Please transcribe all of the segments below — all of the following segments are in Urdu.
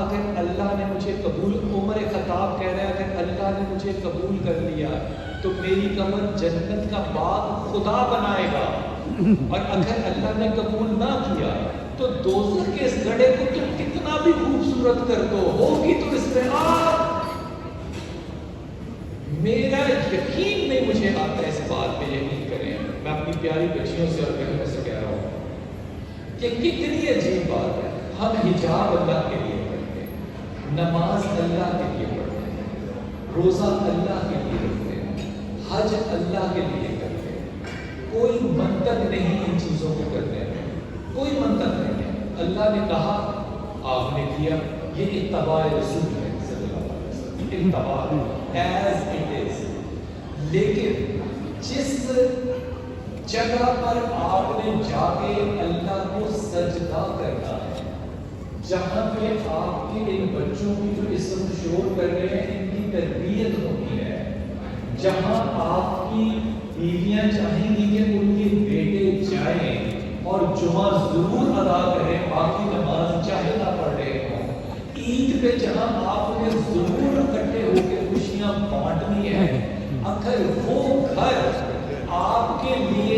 اگر اللہ نے مجھے قبول، عمر خطاب کہہ رہا ہے اگر اللہ نے مجھے قبول کر لیا تو میری قبر جنت کا باغ خدا بنائے گا، اور اگر اللہ نے قبول نہ کیا تو دوزخ کے اس گڑھے کو تم کتنا بھی خوبصورت کر دو، ہوگی تو اس میں آگ۔ میرا یقین نہیں مجھے آتا، اس بات پہ یقین کریں۔ میں اپنی پیاری بچیوں سے اور بہنوں سے کہہ رہا ہوں کہ کتنی عجیب بات ہے، ہم حجاب اللہ کے لیے پڑھتے ہیں، نماز اللہ کے لیے پڑھتے ہیں، روزہ اللہ کے لیے رکھتے ہیں، حج اللہ کے لیے کرتے ہیں، کوئی منطق نہیں ان چیزوں کو کرنے میں، کوئی منطق نہیں ہے۔ اللہ نے کہا آپ نے کیا، یہ اتباع رسول ہے صلی اللہ علیہ وسلم، اتباع ایز اٹ از۔ لیکن جس جگہ پر آپ نے جا کے اللہ کو سجدہ کرنا ہے، جہاں پہ آپ کے ان بچوں کی جو اسم شور کر رہے ہیں ان کی تربیت ہوتی ہے، جہاں آپ کی بیویاں چاہیں گی کہ ان کے بیٹے جائیں اور جمعہ ضرور ادا کریں، باقی نماز چاہے نہ پڑھ رہے ہوں، عید پہ جہاں آپ نے ضرور اکٹھے ہو کے خوشیاں بانٹنی ہے، اگر وہ گھر آپ کے لیے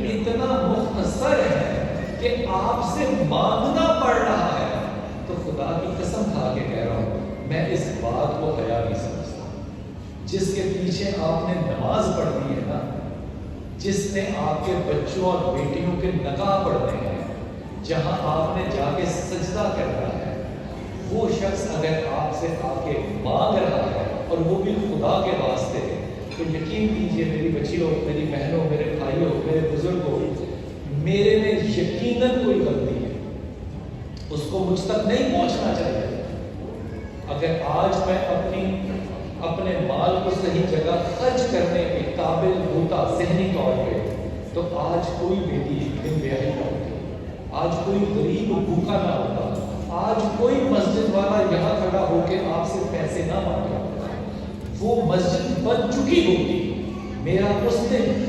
اتنا مختصر ہے کہ آپ سے مانگنا پڑ رہا ہے، تو خدا کی قسم کھا کے کہہ رہا ہوں میں اس بات کو حیا نہیں سمجھتا۔ جس کے پیچھے آپ نے نماز پڑھنی ہے نا، جس نے آپ کے بچوں اور بیٹیوں کے نکاح پڑھنے ہیں، جہاں آپ نے جا کے سجدہ کرنا ہے، وہ شخص اگر آپ سے آ کے مانگ رہا ہے اور وہ بھی خدا کے واسطے، تو یقین کیجئے میری بچیوں، میری بہنوں، میرے بھائیوں، میرے بزرگوں، میرے میں یقیناً کوئی غلطی ہے، اس کو مجھ تک نہیں پہنچنا چاہیے۔ اگر آج میں اپنے مال کو صحیح جگہ خرچ کرنے کے قابل ہوتا ذہنی طور پہ، تو آج کوئی بیٹی بن بیاہی نہ ہوتی، آج کوئی غریب بھوکا نہ ہوتا، آج کوئی مسجد والا یہاں کھڑا ہو کے آپ سے پیسے نہ مانگا، وہ مسجد بن چکی ہوگی۔ میرا اس دن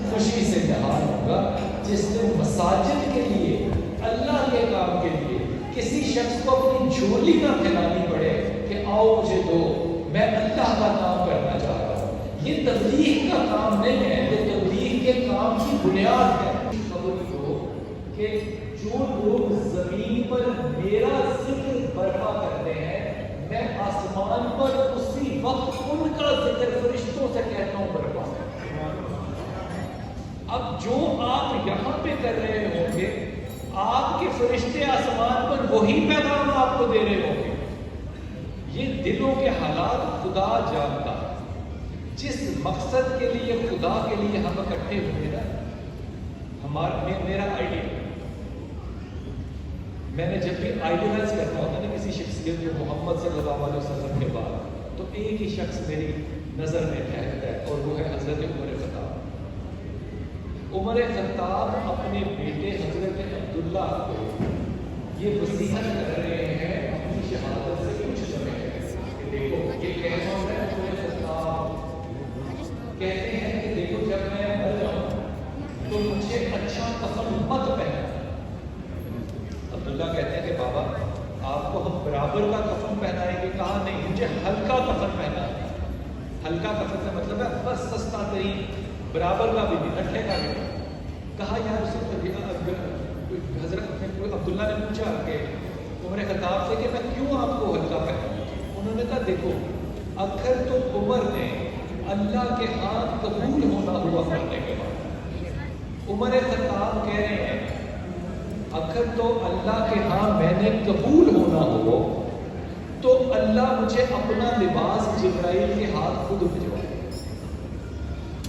خوشی سے نہار ہوگا جس دن مساجد کے لیے، اللہ کے کام کے لیے کسی شخص کو اپنی جھولی نہ پھیلانی پڑے کہ آؤ مجھے دو، میں اللہ کا کام کرنا چاہ رہا ہوں۔ یہ تبلیغ کا کام نہیں ہے، یہ تبلیغ کے کام کی بنیاد ہے۔ خبر کو کہ جو لوگ زمین پر میرا ذکر برپا کرتے ہیں، میں آسمان پر اسی وقت ان کا ذکر فرشتوں سے کہتا ہوں برپا۔ اب جو آپ یہاں پہ کر رہے ہوں گے، آپ کے فرشتے آسمان پر وہی پیغام آپ کو دے رہے ہوں گے۔ یہ دلوں کے حالات خدا جانتا ہے۔ جس مقصد کے لیے، خدا کے لیے ہم اکٹھے ہوئے نا، میرا آئیڈیا، میں نے جب بھی آئیڈیلائز کرتا ہوتا نا کسی شخصیت جو محمد صلی اللہ علیہ وسلم کے بعد، تو ایک ہی شخص میری نظر میں ٹھہرتا ہے اور وہ ہے حضرت عمر خطاب۔ عمر خطاب اپنے بیٹے حضرت عبداللہ کو یہ وصیت کر رہے ہیں اپنی شہادت سے کچھ سمے کہ دیکھو یہ کیسا ہے۔ عمر خطاب کہتے ہیں کہ دیکھو جب میں مر جاؤں تو مجھے اچھا کفن مت پہنا۔ عبداللہ کہتے ہیں کہ بابا آپ کو ہم برابر کا کفن پہنائیں گے؟ کہا نہیں، مجھے ہلکا کفن پہنا ہے۔ ہلکا کفن کا مطلب ہے بس سستا ترین، برابر کا بھی نہیں، لٹھے کا بھی نہیں۔ کہا یار حضرت عبداللہ نے پوچھا کہ عمر خطاب سے کہ میں کیوں آپ کو ہلکا پہناؤں؟ انہوں نے کہا دیکھو اگر تو عمر نے اللہ کے ہاں قبول ہونا ہوا کرنے کے بعد، عمر خطاب کہہ رہے ہیں اگر تو اللہ کے ہاں میں نے قبول ہونا ہو تو اللہ مجھے اپنا لباس جبرائیل کے ہاتھ خود بھجوائے،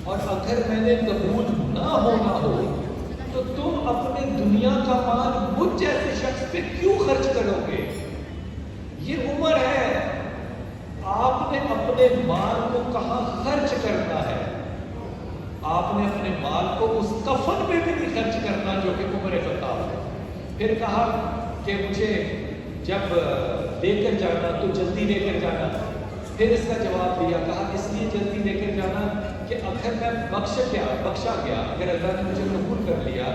اور اگر میں نے قبول نہ ہونا ہو تو تم اپنے دنیا کا مال مجھ جیسے شخص پہ کیوں خرچ کرو گے؟ یہ عمر ہے، آپ نے اپنے مال کو کہاں خرچ کرنا ہے؟ آپ نے اپنے مال کو اس کفن میں بھی نہیں خرچ کرنا جو کہ عمر خطاب ہے۔ پھر کہا کہ مجھے جب لے کر جانا تو جلدی لے کر جانا۔ پھر اس کا جواب دیا، کہا اس لیے جلدی لے کر جانا کہ اگر میں بخشا گیا، اگر اللہ نے مجھے قبول کر لیا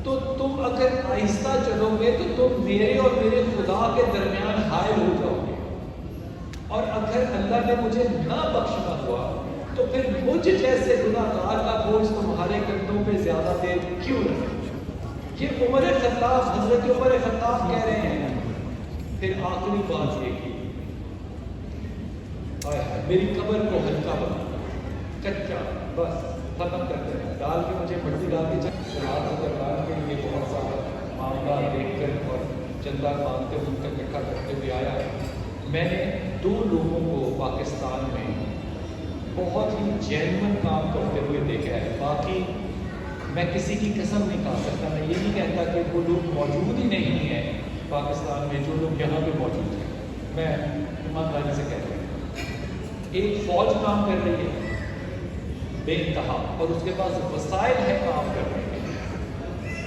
تو تم اگر آہستہ چلو گے تو تم میرے اور میرے خدا کے درمیان حائل ہو جاؤ گے، اور اگر اللہ نے مجھے نہ بخشنا ہوا تو پھر مجھ جیسے گناہگار کا بوجھ تمہارے کندھوں پہ زیادہ دیر کیوں رکھے؟ یہ عمر خطاب، حضرت عمر خطاب کہہ رہے ہیں۔ پھر آخری بات یہ کی، میری قبر کو ہلکا بنا، کچا بس ختم کرتے ہیں، ڈال کے مجھے مٹی ڈال کے رات کو دربار کے لیے بہت سارا معاملہ دیکھ کر اور چندہ مانگتے ان کا اکٹھا کرتے ہوئے آیا۔ میں نے 2 لوگوں کو پاکستان میں بہت ہی جینون کام کرتے ہوئے دیکھا ہے، باقی میں کسی کی قسم نہیں کھا سکتا، میں یہ نہیں کہتا کہ وہ لوگ موجود ہی نہیں ہیں پاکستان میں جو لوگ یہاں پہ موجود ہیں، میں ایمانداری سے کہتا ہوں۔ ایک فوج کام کر رہی ہے بے انتہا، اور اس کے پاس وسائل ہے کام کرنے کے،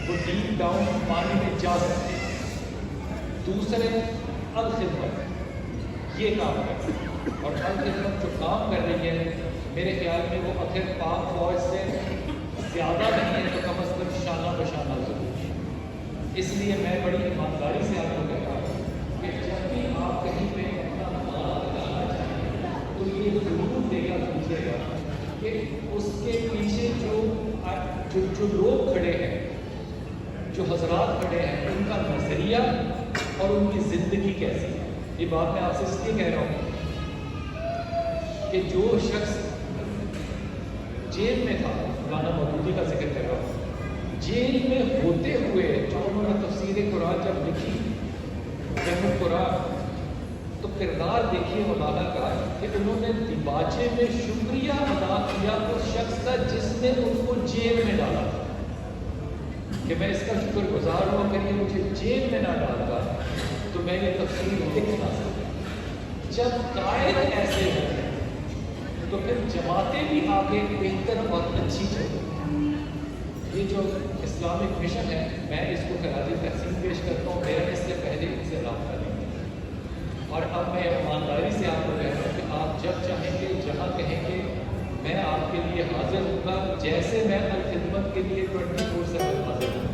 وہ ڈیپ ڈاؤن پانی میں جا سکتے ہیں۔ دوسرے الخدمت یہ کام کرتے ہیں، اور الخدمت جو کام کر رہی ہے میرے خیال میں وہ آخر پاک فوج سے زیادہ نہیں ہے تو کم از کم شانہ بشانہ ضرور ہے۔ اس لیے میں بڑی ایمانداری سے آپ کو کہتا ہوں کہ جب بھی آپ کہیں پہ اپنا مال لگانا چاہیں تو یہ ضرور دیکھا کیجیے گا کہ اس کے پیچھے جو لوگ کھڑے ہیں، جو حضرات کھڑے ہیں، ان کا نظریہ اور ان کی زندگی کیسی ہے۔ یہ بات میں آپ سے اس لیے کہہ رہا ہوں کہ جو شخص جیل میں تھا، مولانا مودودی کا ذکر کر رہا ہوں، جیل میں ہوتے ہوئے جو انہوں نے تفسیر قرآن جب لکھی، جب قرآن، تو کردار دیکھیے مولانا کا کہ انہوں نے دیباچے میں شکریہ ادا کیا اس شخص کا جس نے ان کو جیل میں ڈالا کہ میں اس کا شکر گزار ہوں، اگر یہ مجھے جیل میں نہ ڈالتا تو میں یہ تفسیر لکھ نہ سکتا۔ جب قائد ایسے ہیں تو پھر جماعتیں بھی آگے بہتر اور اچھی چلیں۔ یہ جو اسلامک مشن ہے، میں اس کو خراج تحسین پیش کرتا ہوں، میرا اس سے پہلے ان سے رابطہ نہیں ہے، اور اب میں ایمانداری سے آپ کو کہتا ہوں کہ آپ جب چاہیں گے، جہاں کہیں گے، میں آپ کے لیے حاضر ہوں گا، جیسے میں الخدمت کے لیے 24/7 حاضر ہوں۔